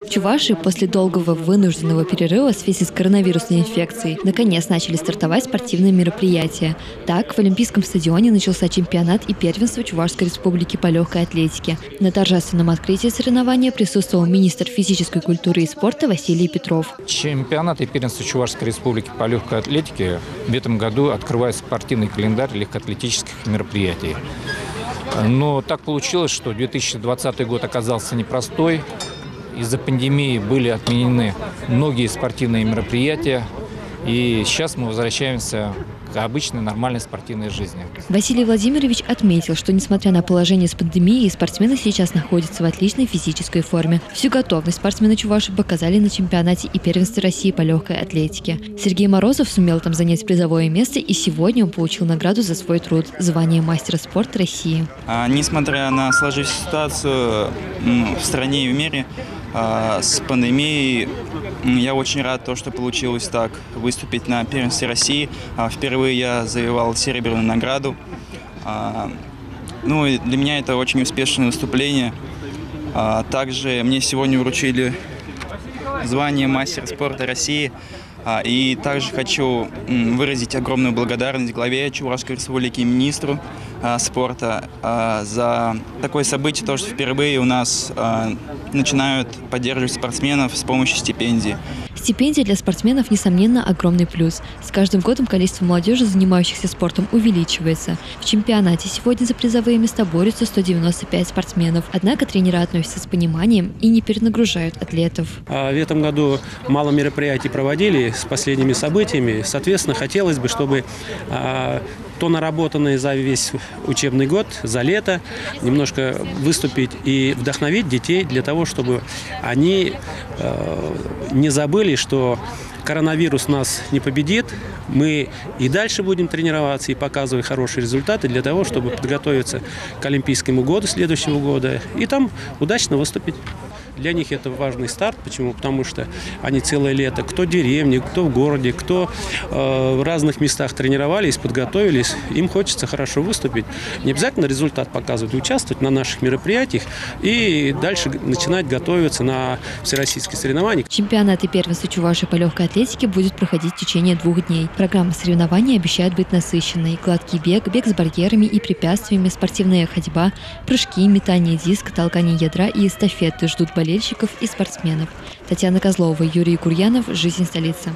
В Чувашии после долгого вынужденного перерыва в связи с коронавирусной инфекцией наконец начали стартовать спортивные мероприятия. Так, в Олимпийском стадионе начался чемпионат и первенство Чувашской республики по легкой атлетике. На торжественном открытии соревнования присутствовал министр физической культуры и спорта Василий Петров. Чемпионат и первенство Чувашской республики по легкой атлетике в этом году открывает спортивный календарь легкоатлетических мероприятий. Но так получилось, что 2020 год оказался непростой. Из-за пандемии были отменены многие спортивные мероприятия. И сейчас мы возвращаемся к обычной нормальной спортивной жизни. Василий Владимирович отметил, что несмотря на положение с пандемией, спортсмены сейчас находятся в отличной физической форме. Всю готовность спортсмены Чуваши показали на чемпионате и первенстве России по легкой атлетике. Сергей Морозов сумел там занять призовое место, и сегодня он получил награду за свой труд – звание мастера спорта России. Несмотря на сложившуюся ситуацию в стране и в мире, с пандемией, я очень рад, что получилось так выступить на первенстве России. Впервые я завоевал серебряную награду. И для меня это очень успешное выступление. Также мне сегодня вручили звание мастера спорта России. И также хочу выразить огромную благодарность главе Чувашской республики и министру спорта за такое событие, что впервые у нас начинают поддерживать спортсменов с помощью стипендий. Стипендия для спортсменов, несомненно, огромный плюс. С каждым годом количество молодежи, занимающихся спортом, увеличивается. В чемпионате сегодня за призовые места борются 195 спортсменов. Однако тренеры относятся с пониманием и не перенагружают атлетов. В этом году мало мероприятий проводили с последними событиями. Соответственно, хотелось бы, чтобы то наработанное за весь учебный год, за лето, немножко выступить и вдохновить детей для того, чтобы они не забыли, что коронавирус нас не победит. Мы и дальше будем тренироваться и показывать хорошие результаты для того, чтобы подготовиться к Олимпийскому году следующего года и там удачно выступить. Для них это важный старт. Почему? Потому что они целое лето, кто в деревне, кто в городе, кто в разных местах тренировались, подготовились. Им хочется хорошо выступить. Не обязательно результат показывать, участвовать на наших мероприятиях и дальше начинать готовиться на всероссийские соревнования. Чемпионат и первенство Чувашии по легкой атлетике будет проходить в течение 2 дней. Программа соревнований обещает быть насыщенной. Гладкий бег, бег с барьерами и препятствиями, спортивная ходьба, прыжки, метание диска, толкание ядра и эстафеты ждут болельщиков и спортсменов. Татьяна Козлова, Юрий Гурьянов. Жизнь столицы.